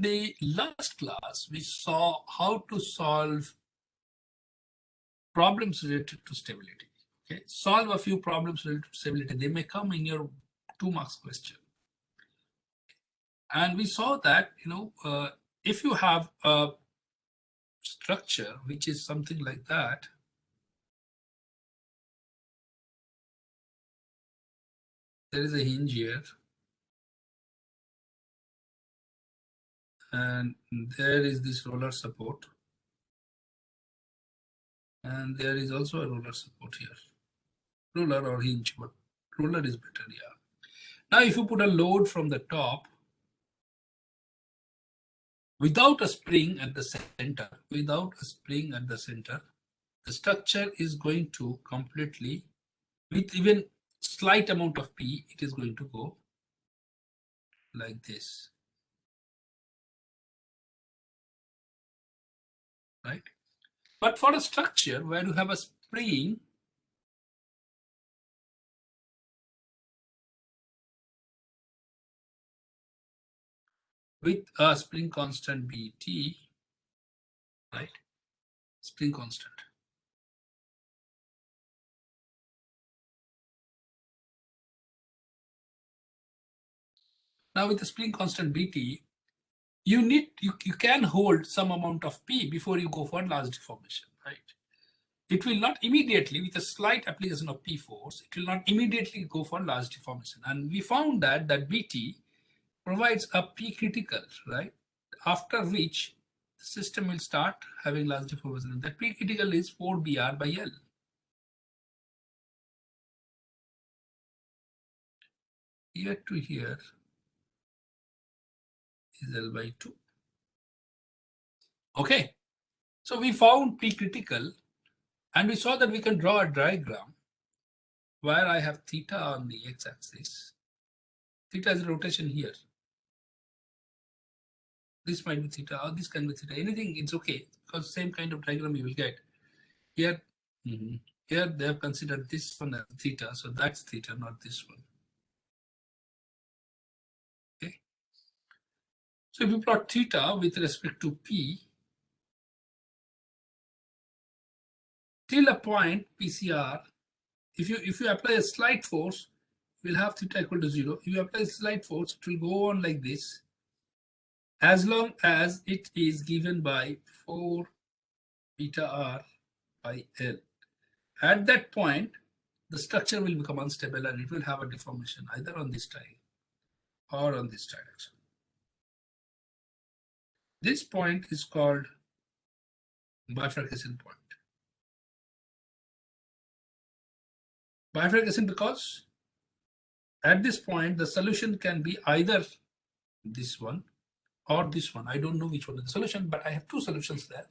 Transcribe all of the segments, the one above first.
the last class, we saw how to solve problems related to stability. Okay, solve a few problems related to stability. They may come in your 2 marks question. And we saw that, if you have a structure which is something like that, there is a hinge here, and there is this roller support, and there is also a roller support here. Roller or hinge, but roller is better, yeah. Now, if you put a load from the top without a spring at the center, the structure is going to completely, with even slight amount of P, it is going to go like this, right? But for a structure where you have a spring, with a spring constant Bt, right? Spring constant. Now with the spring constant Bt, you can hold some amount of P before you go for large deformation, right? It will not immediately, with a slight application of P force, it will not immediately go for large deformation. And we found that Bt provides a P critical, right? After which the system will start having large deformation. That P critical is 4Br by L. Here to here is L by 2. Okay, so we found P critical, and we saw that we can draw a diagram where I have theta on the x-axis. Theta is rotation here. This might be theta, or this can be theta. Anything, it's okay, because same kind of diagram you will get. Here, here they have considered this one as theta, so that's theta, not this one. Okay. So if you plot theta with respect to P, till a point PCR, if you apply a slight force, we'll have theta equal to 0. If you apply a slight force, it will go on like this, as long as it is given by 4 beta r by L. At that point, the structure will become unstable and it will have a deformation either on this side or on this direction. This point is called bifurcation point. Bifurcation because at this point, the solution can be either this one or this one. I don't know which one is the solution, but I have 2 solutions there.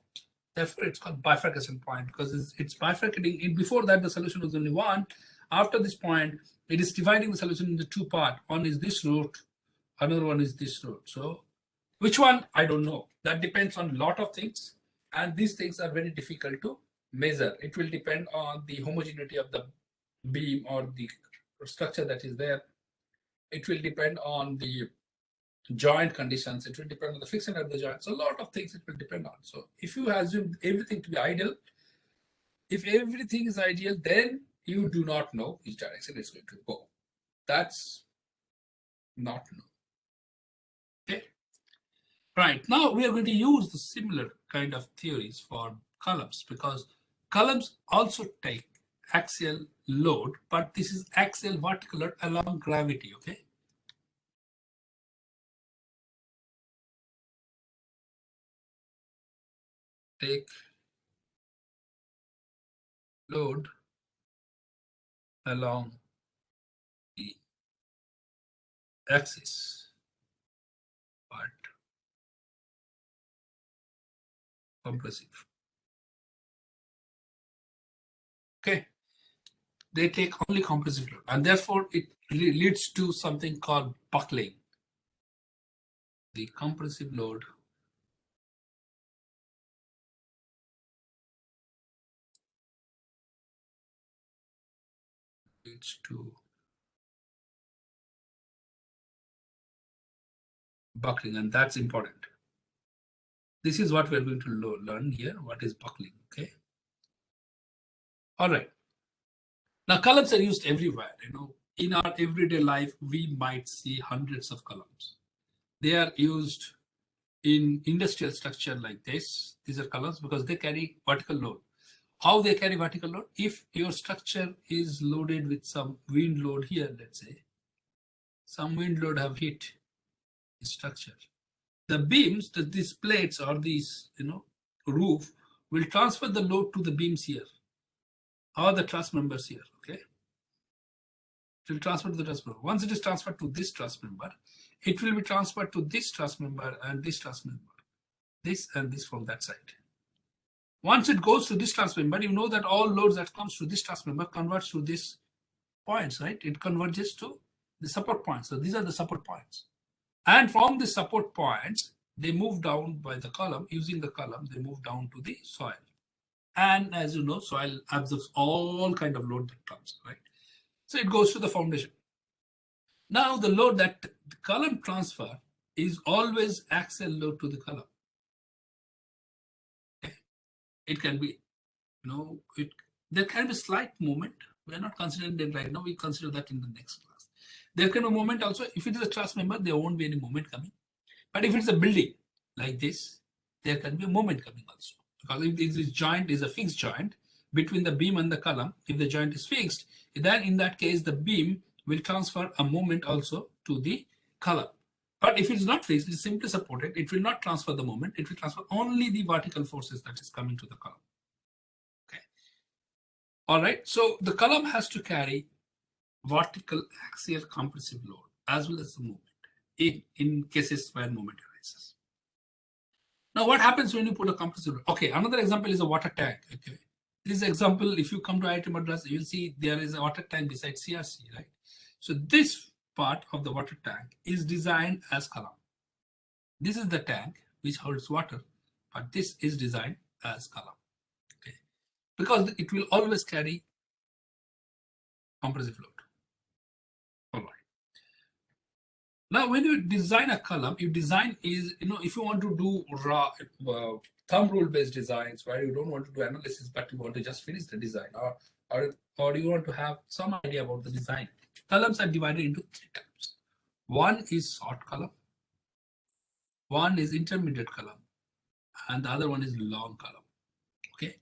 Therefore, it's called bifurcation point because it's bifurcating. Before that, the solution was only 1. After this point, it is dividing the solution into 2 parts. One is this root, another one is this root. So which one? I don't know. That depends on a lot of things. And these things are very difficult to measure. It will depend on the homogeneity of the beam or the structure that is there. It will depend on the joint conditions. It will depend on the friction at the joint. So a lot of things it will depend on. So if you assume everything to be ideal, if everything is ideal, then you do not know which direction it's going to go. That's not known. Okay. Right. Now we are going to use the similar kind of theories for columns because columns also take axial load, but this is axial vertical load along gravity. Okay. Take load along the axis, but compressive. Okay, they take only compressive load, and therefore it leads to something called buckling. The compressive load leads to buckling, and that's important. This is what we're going to learn here. What is buckling? Okay. All right. Now, columns are used everywhere. In our everyday life, we might see hundreds of columns. They are used in industrial structure like this. These are columns because they carry vertical load. How they carry vertical load? If your structure is loaded with some wind load here, let's say, some wind load have hit the structure. The beams, these plates or these, roof will transfer the load to the beams here or the truss members here. Okay. It will transfer to the truss member. Once it is transferred to this truss member, it will be transferred to this truss member and this truss member. This and this from that side. Once it goes to this truss member, you know that all loads that comes to this truss member converts to these points, right? It converges to the support points. So these are the support points. And from the support points, they move down by the column. Using the column, they move down to the soil. And as you know, soil absorbs all kind of load that comes, right? So it goes to the foundation. Now the load that the column transfer is always axial load to the column. Okay. It can be, there can be slight movement. We are not considering that right now. We consider that in the next class. There can be movement also. If it is a truss member, there won't be any movement coming. But if it's a building like this, there can be a movement coming also. Because if this joint is a fixed joint between the beam and the column, if the joint is fixed, then in that case, the beam will transfer a moment also to the column. But if it's not fixed, it's simply supported, it will not transfer the moment. It will transfer only the vertical forces that is coming to the column. Okay. All right. So the column has to carry vertical axial compressive load as well as the movement in cases where movement arises. Now, what happens when you put a compressive load? Okay, another example is a water tank. Okay, this example, if you come to IIT Madras, you will see there is a water tank beside CRC, right? So this part of the water tank is designed as column. This is the tank which holds water, but this is designed as column. Okay, because it will always carry compressive load. All right. Now, when you design a column, you design is, if you want to do raw thumb rule based designs where you don't want to do analysis, but you want to just finish the design, or you want to have some idea about the design, columns are divided into three types. One is short column, one is intermediate column, and the other one is long column. Okay.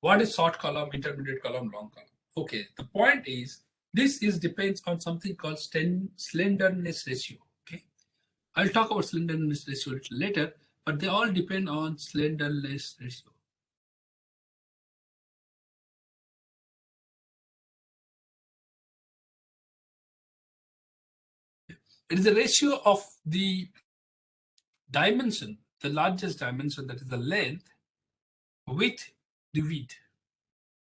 What is short column, intermediate column, long column? Okay. The point is, this depends on something called slenderness ratio. Okay. I'll talk about slenderness ratio later, but they all depend on slenderness ratio. It is a ratio of the dimension, the largest dimension, that is the length, with the width.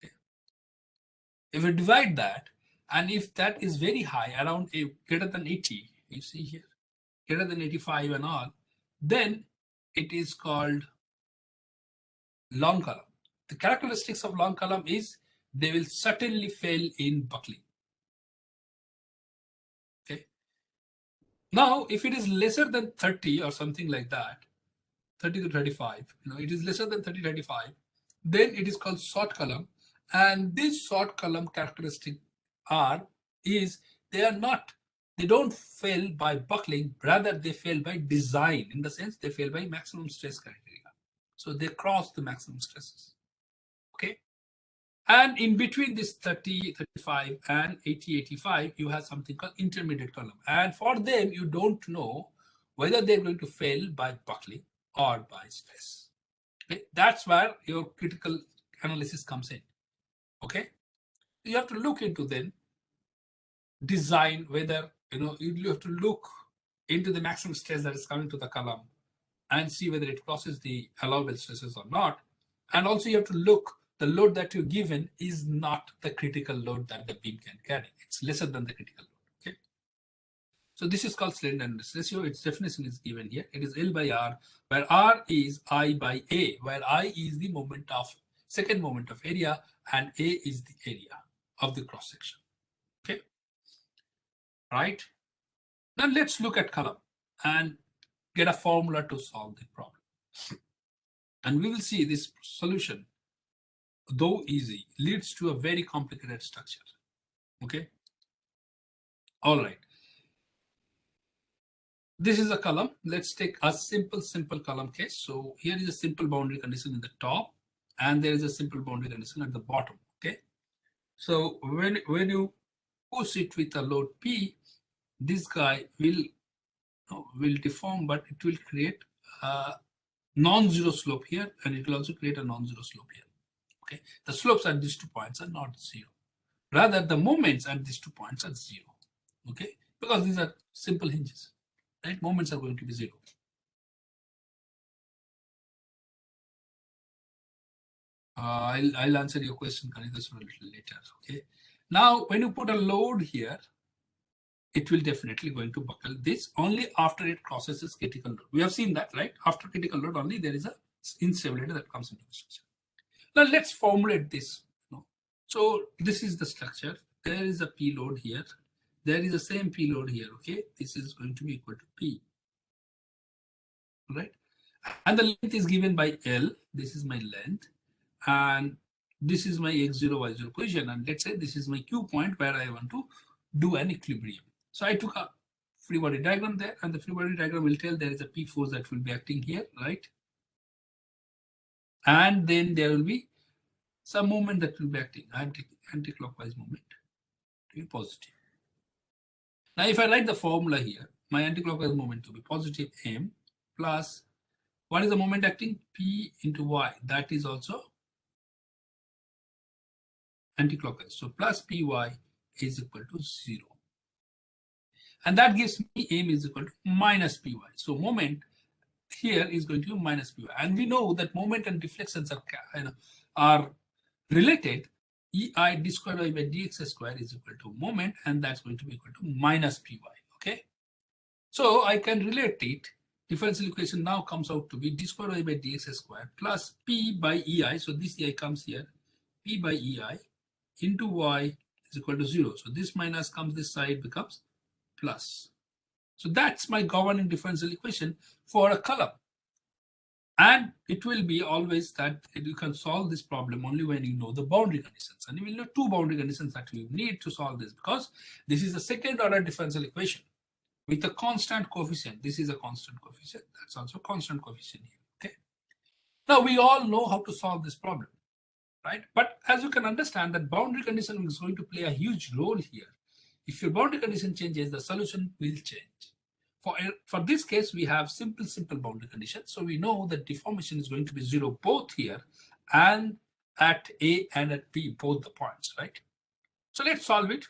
Okay. If we divide that, and if that is very high, around greater than 80, you see here, greater than 85 and all, then it is called long column. The characteristics of long column is they will certainly fail in buckling. Okay. Now, if it is lesser than 30 or something like that, 30 to 35, it is lesser than 30, 35, then it is called short column. And this short column characteristic they don't fail by buckling, rather they fail by design, in the sense they fail by maximum stress criteria. So they cross the maximum stresses. Okay. And in between this 30, 35 and 80, 85, you have something called intermediate column. And for them, you don't know whether they're going to fail by buckling or by stress. Okay? That's where your critical analysis comes in. Okay. You have to look into then design whether, you have to look into the maximum stress that is coming to the column and see whether it crosses the allowable stresses or not. And also you have to look, the load that you're given is not the critical load that the beam can carry. It's lesser than the critical load. Okay. So this is called slenderness ratio. Its definition is given here. It is L by R, where R is I by A, where I is the second moment of area, and A is the area of the cross section. Okay. Right. Now let's look at column and get a formula to solve the problem. And we will see this solution, though easy, leads to a very complicated structure. Okay. All right. This is a column. Let's take a simple column case. So here is a simple boundary condition in the top, and there is a simple boundary condition at the bottom. Okay. So when you push it with a load P, this guy will deform, but it will create a non-zero slope here, and it will also create a non-zero slope here. Okay. The slopes at these 2 points are not zero. Rather, the moments at these 2 points are zero. Okay, because these are simple hinges, right? Moments are going to be zero. I'll answer your question, Kanidas, a little later. Okay. Now, when you put a load here, it will definitely going to buckle. This only after it crosses its critical load. We have seen that, right? After critical load, only there is a instability that comes into the structure. Now, let's formulate this. So this is the structure. There is a P load here. There is the same P load here. Okay, this is going to be equal to P. Right, and the length is given by L. This is my length, and this is my x0 y0 position, and let's say this is my Q point where I want to do an equilibrium. So I took a free body diagram there, and the free body diagram will tell there is a P force that will be acting here, right? And then there will be some movement that will be acting, anti-clockwise movement to be positive. Now if I write the formula here, my anti-clockwise movement to be positive m plus what is the moment acting? P into y. That is also anti-clockwise. So plus py is equal to 0. And that gives me m is equal to minus py. So moment here is going to be minus py. And we know that moment and deflections are related. Ei d squared y by dx square is equal to moment, and that's going to be equal to minus py. Okay. So I can relate it. Differential equation now comes out to be d squared y by dx square plus p by ei. So this ei comes here, p by ei into y is equal to 0. So this minus comes this side, becomes plus. So that's my governing differential equation for a column. And it will be always that you can solve this problem only when you know the boundary conditions. And you will know 2 boundary conditions that you need to solve this, because this is a second order differential equation with a constant coefficient. This is a constant coefficient. That's also a constant coefficient here. Okay. Now we all know how to solve this problem, right? But as you can understand, that boundary condition is going to play a huge role here. If your boundary condition changes, the solution will change. For this case, we have simple boundary condition. So we know that deformation is going to be 0 both here and at A and at B, both the points, right? So let's solve it.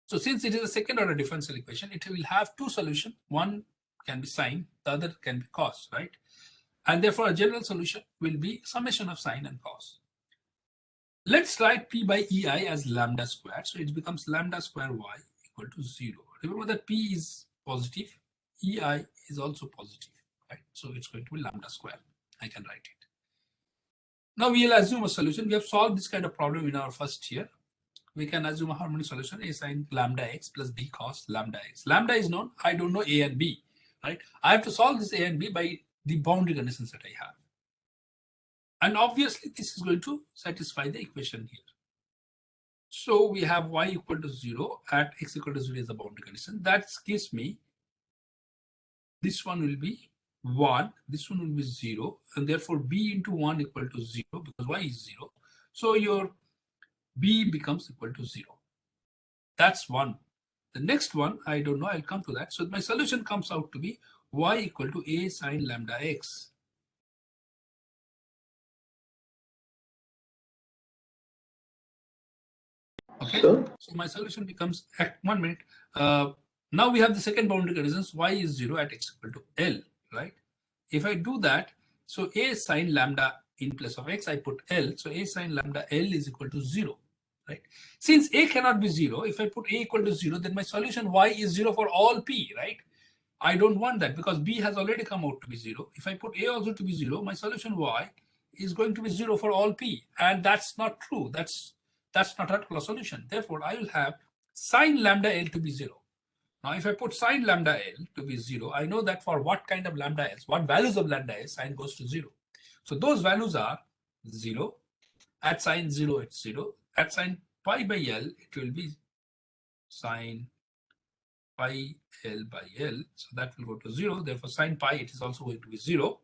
So since it is a second order differential equation, it will have 2 solutions. One can be sine, the other can be cos, right? And therefore a general solution will be summation of sine and cos. Let's write P by EI as lambda squared. So it becomes lambda square y equal to 0. Remember that P is positive, EI is also positive, right? So it's going to be lambda square. I can write it. Now we will assume a solution. We have solved this kind of problem in our first year. We can assume a harmonic solution A sin lambda x plus B cos lambda x. Lambda is known. I don't know A and B, right? I have to solve this A and B by the boundary conditions that I have. And obviously, this is going to satisfy the equation here. So we have y equal to 0 at x equal to 0 is the boundary condition. That gives me this one will be 1, this one will be 0, and therefore b into 1 equal to 0 because y is 0. So your b becomes equal to 0. That's one. The next one, I don't know, I'll come to that. So my solution comes out to be y equal to A sine lambda x. Okay, so my solution becomes at 1 minute. Now we have the second boundary conditions, y is 0 at x equal to L, right? If I do that, so A sine lambda in place of x, I put L. So A sine lambda L is equal to 0, right? Since A cannot be 0, if I put A equal to 0, then my solution y is 0 for all P, right? I don't want that because B has already come out to be 0. If I put A also to be 0, my solution y is going to be 0 for all P. And that's not true. That's not a solution. Therefore, I will have sine lambda L to be 0. Now, if I put sine lambda L to be 0, I know that for what kind of lambda L, what values of lambda L, sine goes to 0. So those values are 0. At sine 0, it's 0. At sine pi by L, it will be sine pi L by L. So that will go to 0. Therefore, sine pi, it is also going to be 0.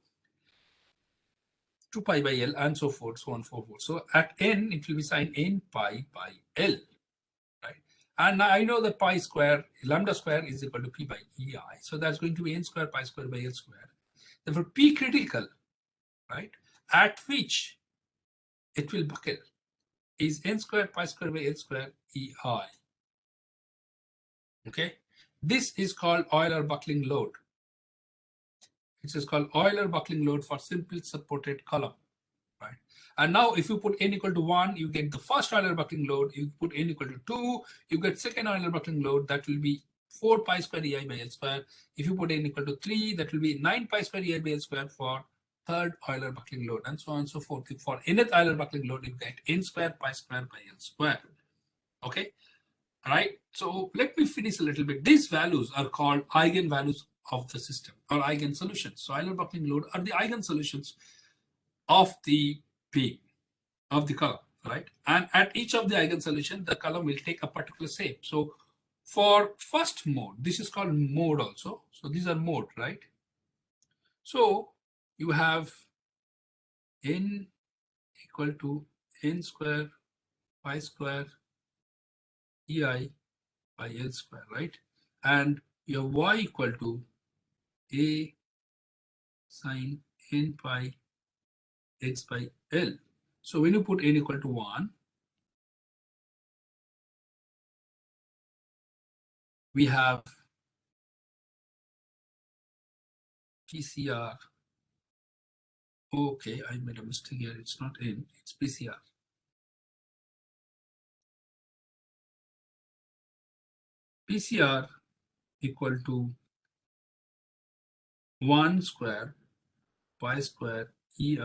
2 pi by L and so forth, so on, so forth. So at n, it will be sine n pi by L, right? And I know that pi square, lambda square is equal to p by ei. So that's going to be n square pi square by L square. Therefore, p critical, right, at which it will buckle is n square pi square by L square ei. Okay, this is called Euler buckling load. It is called Euler buckling load for simple supported column, right? And now if you put n equal to 1, you get the first Euler buckling load. You put n equal to 2, you get second Euler buckling load. That will be 4 pi square ei by L square. If you put n equal to 3, that will be 9 pi square ei by L square for third Euler buckling load, and so on and so forth. For nth Euler buckling load, you get n square pi square by L square. Okay. All right, so let me finish a little bit. These values are called eigenvalues of the system or eigensolutions. So Euler buckling load are the eigensolutions of the beam, of the column, right? And at each of the eigensolution, the column will take a particular shape. So for first mode, this is called mode also. So these are mode, right? So you have n equal to n square pi square ei by L square, right? And your y equal to a sine n pi x by L. So when you put n equal to 1, we have PCR. Okay, I made a mistake here. It's not n, it's PCR. PCR equal to 1 square pi square ei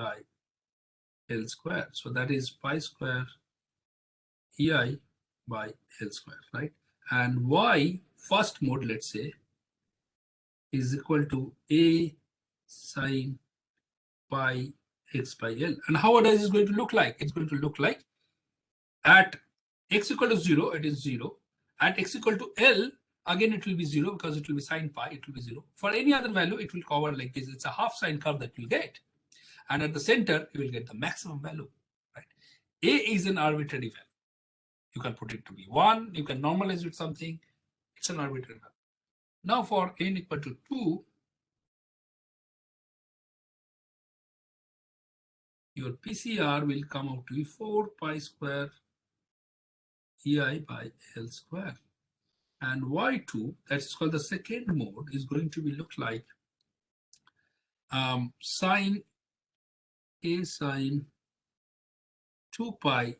L square. So that is pi square ei by L square, right? And y, first mode, let's say, is equal to a sine pi x by L. And how does this going to look like? It's going to look like at x equal to 0, it is 0. At x equal to L, again it will be 0 because it will be sine pi, it will be 0. For any other value, it will cover like this. It's a half sine curve that you get. And at the center, you will get the maximum value, right? A is an arbitrary value. You can put it to be 1, you can normalize with something. It's an arbitrary value. Now for n equal to 2, your PCR will come out to be 4 pi square ei by L square. And y2, that's called the second mode, is going to be look like sine a sine 2 pi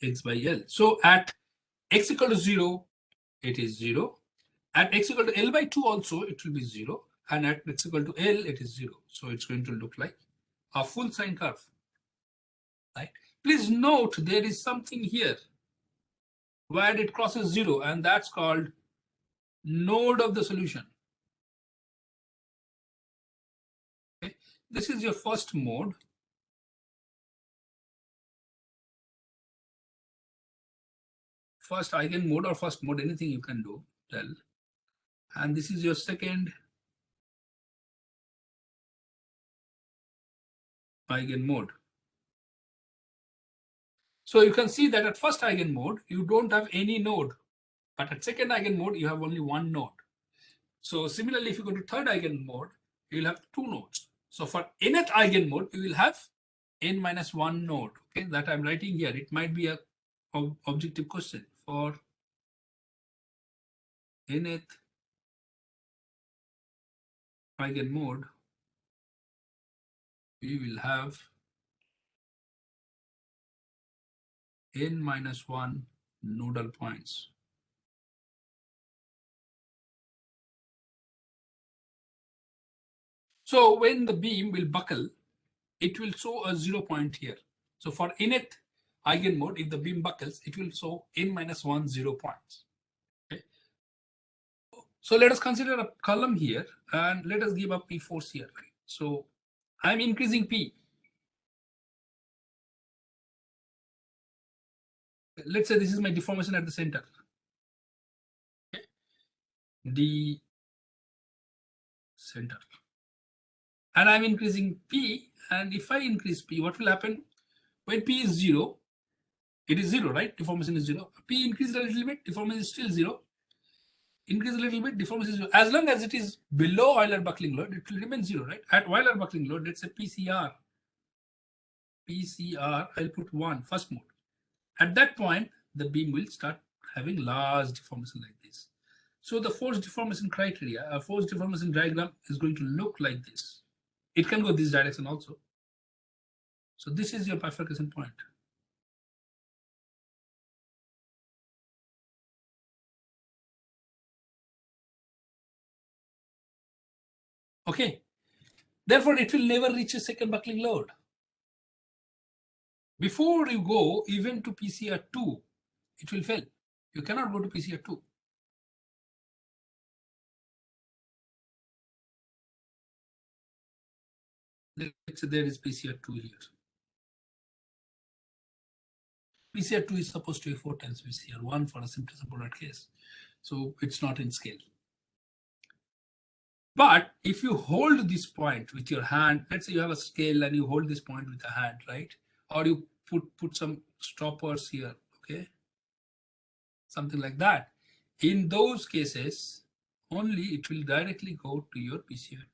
x by L. So at x equal to 0, it is 0. At x equal to L by 2 also, it will be 0. And at x equal to L, it is 0. So it's going to look like a full sine curve, right? Please note there is something here where it crosses 0, and that's called node of the solution. Okay? This is your first mode. First eigenmode or first mode, anything you can do, tell. And this is your second eigenmode. So you can see that at first eigenmode, you don't have any node. But at second eigenmode, you have only one node. So similarly, if you go to third eigenmode, you will have two nodes. So for nth eigenmode, you will have n minus 1 node. Okay, that I'm writing here. It might be a objective question. For nth eigenmode, we will have n minus 1 nodal points. So when the beam will buckle, it will show a 0 point here. So for nth eigenmode, if the beam buckles, it will show n minus 1 0 points. Okay. So let us consider a column here and let us give a P force here. Right? So I'm increasing P. Let's say this is my deformation at the center. Okay. D center. And I'm increasing P. And if I increase P, what will happen? When P is 0, it is 0, right? Deformation is 0. P increases a little bit, deformation is still 0. Increase a little bit, deformation is 0. As long as it is below Euler buckling load, it will remain 0, right? At Euler buckling load, let's say PCR. PCR, I'll put 1, first mode. At that point, the beam will start having large deformation like this. So the force deformation criteria, a force deformation diagram is going to look like this. It can go this direction also. So this is your bifurcation point. Okay. Therefore, it will never reach a second buckling load. Before you go even to PCR2, it will fail. You cannot go to PCR2. Let's say there is PCR2 here. PCR2 is supposed to be 4 times PCR1 for a simple supported case. So it's not in scale. But if you hold this point with your hand, let's say you have a scale and you hold this point with a hand, right? Or you put some stoppers here, okay? Something like that. In those cases, only it will directly go to your PCR2.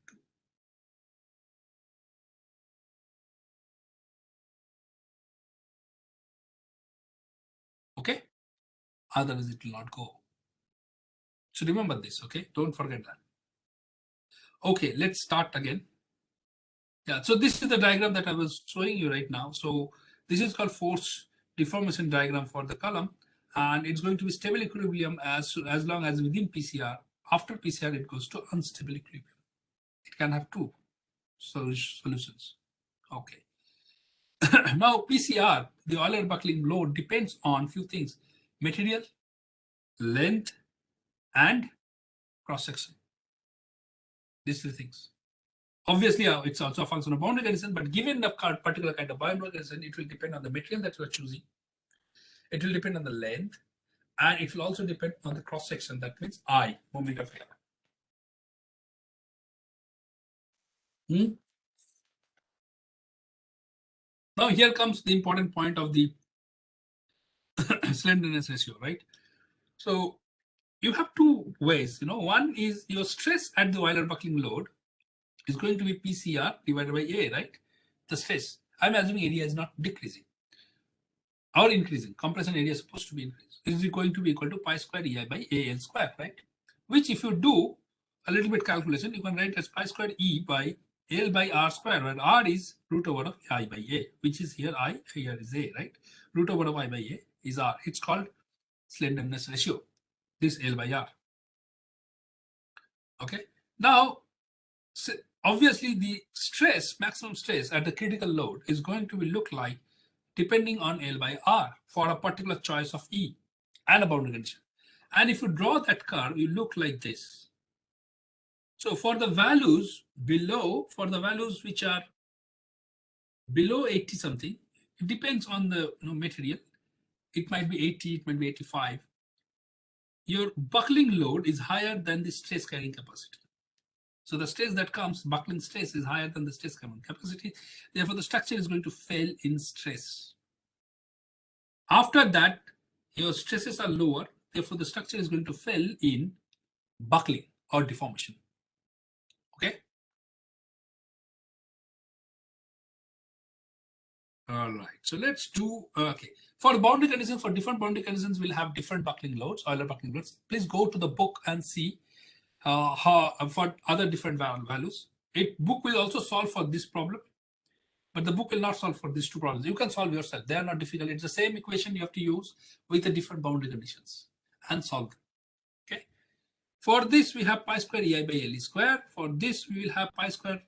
Okay? Otherwise, it will not go. So remember this, okay? Don't forget that. Okay, let's start again. Yeah, so this is the diagram that I was showing you right now. So this is called force deformation diagram for the column, and it's going to be stable equilibrium as long as within PCR. After PCR, it goes to unstable equilibrium. It can have two solutions. Okay. Now PCR, the Euler buckling load depends on few things: material, length, and cross section. These three things. Obviously, it's also a function of boundary condition, but given the particular kind of boundary condition, it will depend on the material that you are choosing. It will depend on the length, and it will also depend on the cross section. That means I, moment of error. Now here comes the important point of the slenderness ratio, right? So you have two ways. One is your stress at the Euler buckling load is going to be PCR divided by A, right? The stress. I'm assuming area is not decreasing or increasing. Compression area is supposed to be increased. Is it going to be equal to pi square EI by AL square, right? Which if you do a little bit calculation, you can write as pi square E by L by R square, where R is root over of I by A, which is here I, here is A, right? Root over of I by A is R. It's called slenderness ratio. This L by R. Okay. Now, obviously the stress, maximum stress at the critical load is going to be look like depending on L by R for a particular choice of E and a boundary condition. And if you draw that curve, you look like this. So for the values below, for the values which are below 80 something, it depends on the material. It might be 80, it might be 85. Your buckling load is higher than the stress carrying capacity. So the stress that comes, buckling stress, is higher than the stress carrying capacity. Therefore, the structure is going to fail in stress. After that, your stresses are lower. Therefore, the structure is going to fail in buckling or deformation. Okay. All right. So let's do, okay. For boundary conditions, for different boundary conditions, we'll have different buckling loads, Euler buckling loads. Please go to the book and see how for other different values. Book will also solve for this problem, but the book will not solve for these two problems. You can solve yourself. They are not difficult. It's the same equation you have to use with the different boundary conditions and solve them. Okay. For this, we have pi square EI by LE square. For this, we will have pi square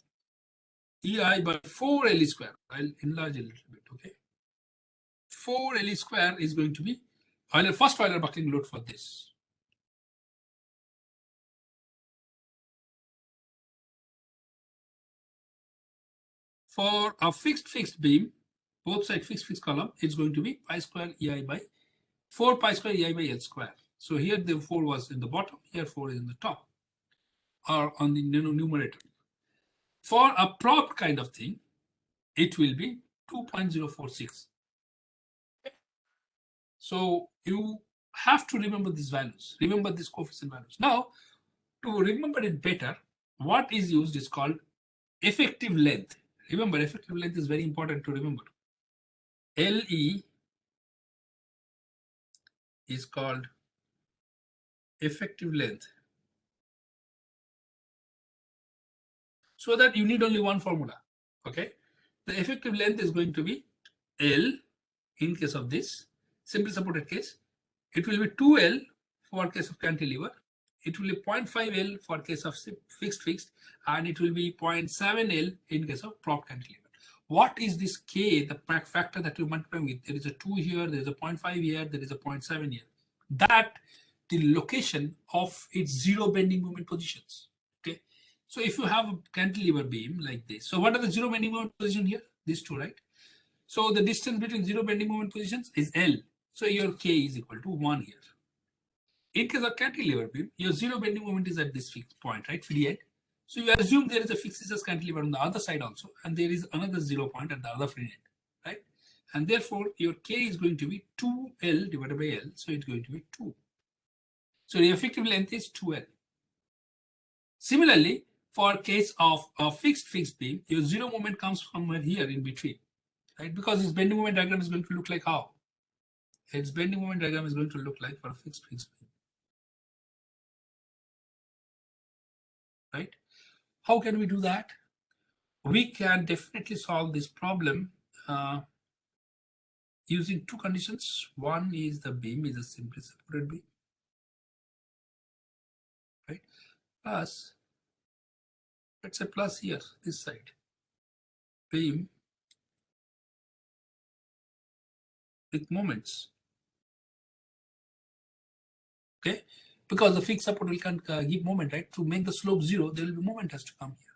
EI by 4 LE square. I'll enlarge a little bit. Okay. 4 LE square is going to be first Euler buckling load for this. For a fixed beam, both side fixed column, it's going to be pi square EI by 4 pi square EI by L square. So here the 4 was in the bottom, here 4 is in the top, or on the numerator. For a propped kind of thing, it will be 2.046. So you have to remember these values, remember these coefficient values. Now, to remember it better, what is used is called effective length. Remember, effective length is very important to remember. LE is called effective length. So that you need only one formula. Okay. The effective length is going to be L in case of this simple supported case. It will be 2L for case of cantilever. It will be 0.5 L for case of fixed, and it will be 0.7 L in case of prop cantilever. What is this K, the factor that you multiply with? There is a 2 here, there is a 0.5 here, there is a 0.7 here. That the location of its zero bending moment positions. Okay. So if you have a cantilever beam like this, so what are the zero bending moment position here? These two, right? So the distance between zero bending moment positions is L. So your K is equal to 1 here. In case of cantilever beam, your zero bending moment is at this fixed point, right? Free end. So you assume there is a fixed cantilever on the other side also, and there is another 0 point at the other free end, right? And therefore, your K is going to be 2L divided by L. So it's going to be 2. So the effective length is 2L. Similarly, for case of a fixed beam, your zero moment comes somewhere here in between, right? Because its bending moment diagram is going to look like how? Its bending moment diagram is going to look like for a fixed beam, right? How can we do that? We can definitely solve this problem using two conditions. One is the beam is a simply supported beam, right? Plus, let's say plus here, this side, beam with moments, okay? Because the fixed support will can give moment, right? To make the slope 0, there will be moment has to come here.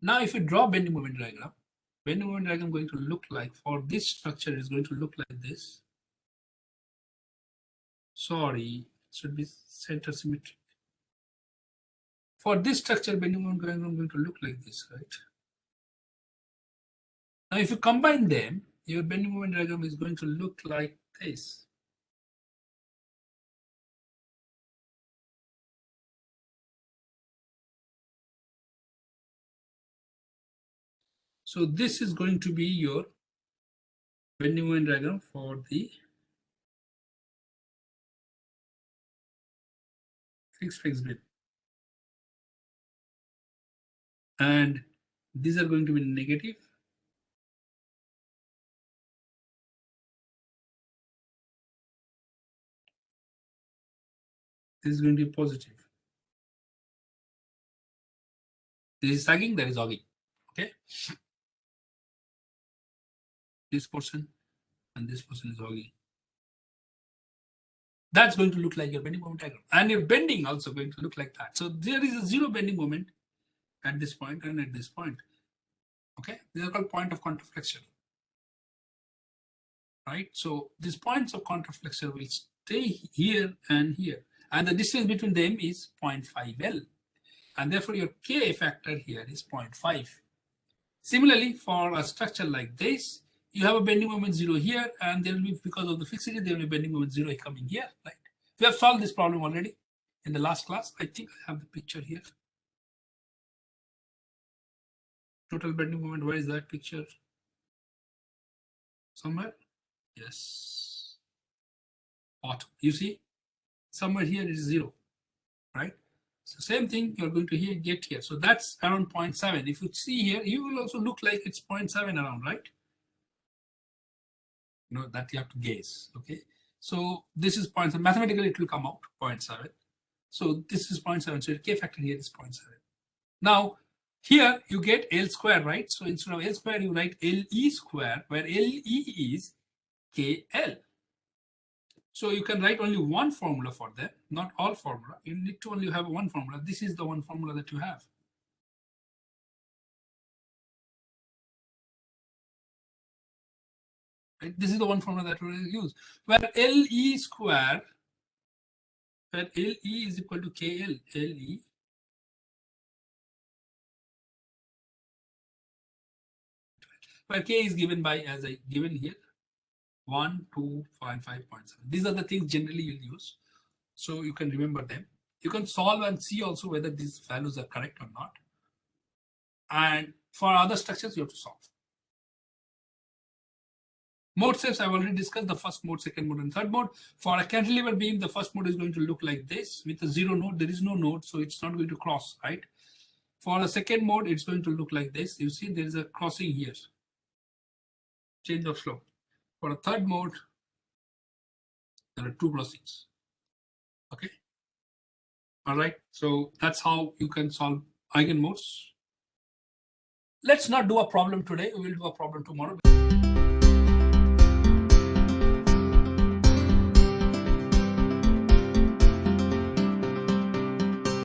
Now, if you draw bending moment diagram going to look like for this structure is going to look like this. Sorry, it should be center symmetric. For this structure, bending moment diagram going to look like this, right? Now, if you combine them, your bending moment diagram is going to look like this. So this is going to be your bending moment diagram for the fixed beam. And these are going to be negative. This is going to be positive. This is sagging, that is hogging. Okay. This portion and this portion is hogging. That's going to look like your bending moment diagram. And your bending also going to look like that. So there is a zero bending moment at this point and at this point. Okay. These are called point of contraflexion. Right. So these points of contraflexion will stay here and here. And the distance between them is 0.5 L. And therefore your K factor here is 0.5. Similarly, for a structure like this, you have a bending moment 0 here, and there will be, because of the fixity, there will be bending moment 0 coming here, right? We have solved this problem already in the last class. I think I have the picture here. Total bending moment, where is that picture? Somewhere? Yes. Bottom. You see? Somewhere here it is 0, right? So same thing you're going to here get here. So that's around 0.7. If you see here, you will also look like it's 0.7 around, right? You know, that you have to guess. Okay. So this is 0.7. Mathematically, it will come out 0.7. So this is 0.7. So your K factor here is 0.7. Now, here you get L square, right? So instead of L square, you write LE square, where LE is KL. So you can write only one formula for that, not all formula. You need to only have one formula. This is the one formula that you have. Right? This is the one formula that we will use, where LE square, where LE is equal to KL, LE where K is given by, as I given here, 1, 2, 5, 5.7. These are the things generally you'll use. So you can remember them. You can solve and see also whether these values are correct or not. And for other structures, you have to solve. Mode shapes, I've already discussed the first mode, second mode, and third mode. For a cantilever beam, the first mode is going to look like this. With a zero node, there is no node, so it's not going to cross, right? For the second mode, it's going to look like this. You see, there is a crossing here. Change of slope. For a third mode, there are two crossings. Okay. All right. So that's how you can solve eigenmodes. Let's not do a problem today. We will do a problem tomorrow.